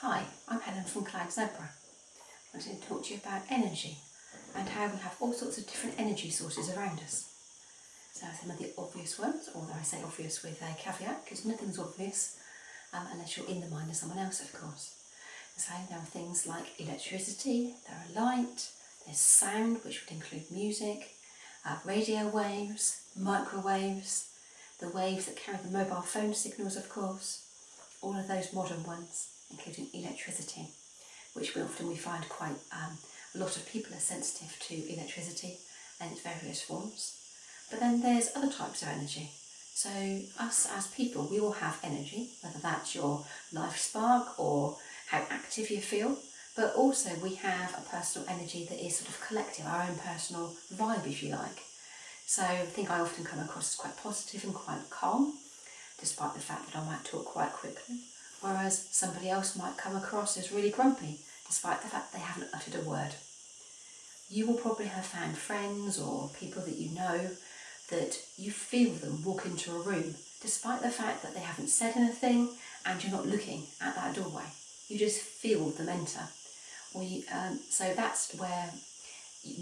Hi, I'm Helen from Cloud Zebra. I wanted to talk to you about energy and how we have all sorts of different energy sources around us. So some of the obvious ones, although I say obvious with a caveat because nothing's obvious unless you're in the mind of someone else, of course. So there are things like electricity, there are light, there's sound, which would include music, radio waves, microwaves, the waves that carry the mobile phone signals, of course, all of those modern ones, including electricity, which we find quite a lot of people are sensitive to electricity and its various forms. But then there's other types of energy. So us as people, we all have energy, whether that's your life spark or how active you feel, but also we have a personal energy that is sort of collective, our own personal vibe, if you like. So I think I often come across as quite positive and quite calm, despite the fact that I might talk quite quickly, whereas somebody else might come across as really grumpy, despite the fact they haven't uttered a word. You will probably have found friends or people that you know that you feel them walk into a room, despite the fact that they haven't said anything and you're not looking at that doorway. You just feel them enter. So that's where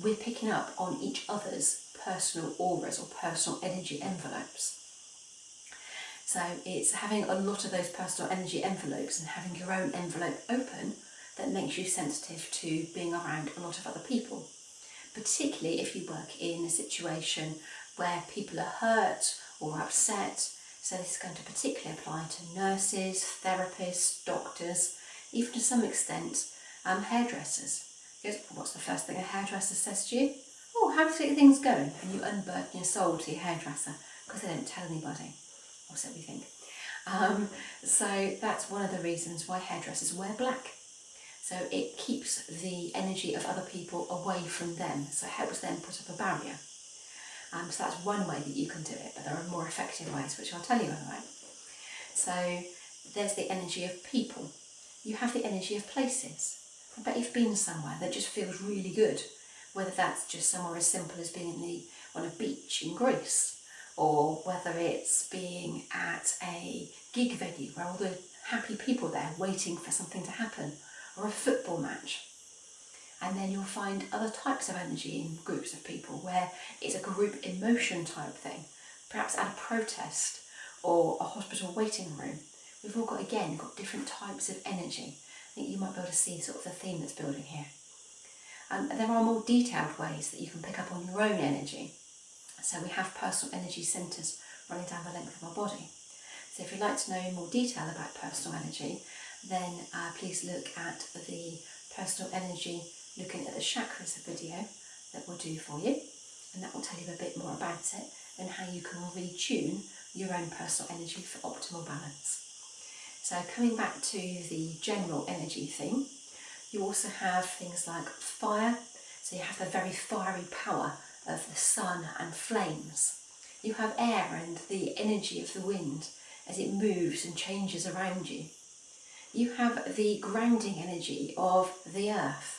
we're picking up on each other's personal auras or personal energy envelopes. So it's having a lot of those personal energy envelopes and having your own envelope open that makes you sensitive to being around a lot of other people. Particularly if you work in a situation where people are hurt or upset. So this is going to particularly apply to nurses, therapists, doctors, even to some extent hairdressers. Because what's the first thing a hairdresser says to you? Oh, how's things going? And you unburden your soul to your hairdresser because they don't tell anybody. Or so we think. So that's one of the reasons why hairdressers wear black. So it keeps the energy of other people away from them. So it helps them put up a barrier. So that's one way that you can do it, but there are more effective ways, which I'll tell you about. So there's the energy of people. You have the energy of places. I bet you've been somewhere that just feels really good, whether that's just somewhere as simple as being on a beach in Greece, or whether it's being at a gig venue where all the happy people there waiting for something to happen, or a football match. And then you'll find other types of energy in groups of people where it's a group emotion type thing, perhaps at a protest or a hospital waiting room. We've all got different types of energy. I think you might be able to see sort of the theme that's building here. There are more detailed ways that you can pick up on your own energy. So we have personal energy centres running down the length of our body. So if you'd like to know in more detail about personal energy, then please look at the personal energy looking at the chakras video that we'll do for you, and that will tell you a bit more about it and how you can retune your own personal energy for optimal balance. So coming back to the general energy theme, you also have things like fire. So you have the very fiery power of the sun and flames. You have air and the energy of the wind as it moves and changes around you. You have the grounding energy of the earth.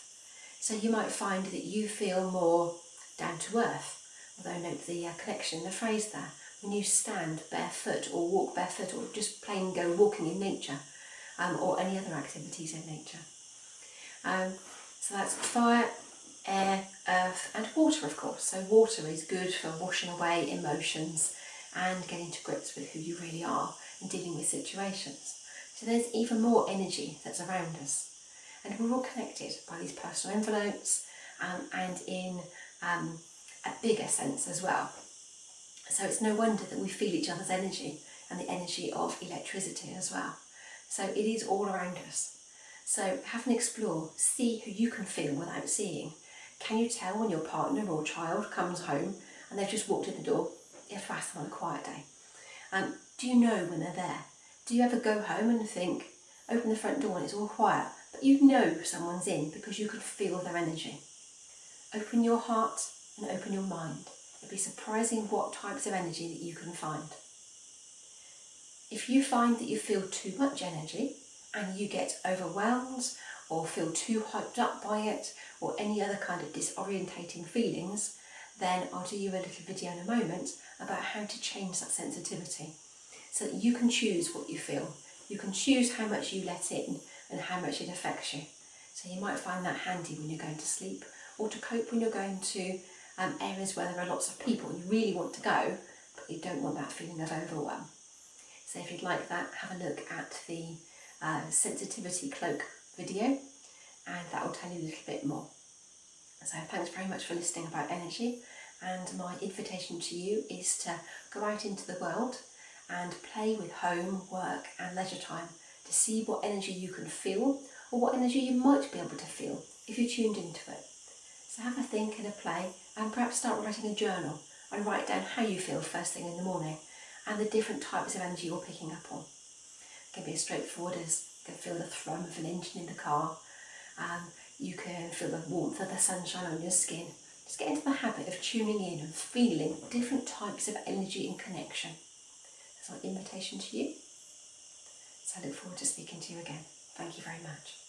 So you might find that you feel more down to earth, although note the connection in the phrase there. When you stand barefoot or walk barefoot or just plain go walking in nature, or any other activities in nature. So that's fire, air, earth and water, of course. So water is good for washing away emotions and getting to grips with who you really are and dealing with situations. So there's even more energy that's around us. And we're all connected by these personal envelopes and in a bigger sense as well. So it's no wonder that we feel each other's energy and the energy of electricity as well. So it is all around us. So have an explore, see who you can feel without seeing. Can you tell when your partner or child comes home and they've just walked in the door? You have to ask them on a quiet day. Do you know when they're there? Do you ever go home and think, open the front door and it's all quiet, but you know someone's in because you can feel their energy? Open your heart and open your mind. It'd be surprising what types of energy that you can find. If you find that you feel too much energy and you get overwhelmed or feel too hyped up by it or any other kind of disorientating feelings, then I'll do you a little video in a moment about how to change that sensitivity so that you can choose what you feel. You can choose how much you let in and how much it affects you. So you might find that handy when you're going to sleep, or to cope when you're going to areas where there are lots of people. You really want to go, but you don't want that feeling of overwhelm. So if you'd like that, have a look at the sensitivity cloak video, and that will tell you a little bit more. So thanks very much for listening about energy, and my invitation to you is to go out into the world and play with home, work and leisure time to see what energy you can feel, or what energy you might be able to feel if you're tuned into it. So have a think and a play, and perhaps start writing a journal and write down how you feel first thing in the morning and the different types of energy you're picking up on. It can be as straightforward as you can feel the thrum of an engine in the car, you can feel the warmth of the sunshine on your skin. Just get into the habit of tuning in and feeling different types of energy and connection. That's my invitation to you. So I look forward to speaking to you again. Thank you very much.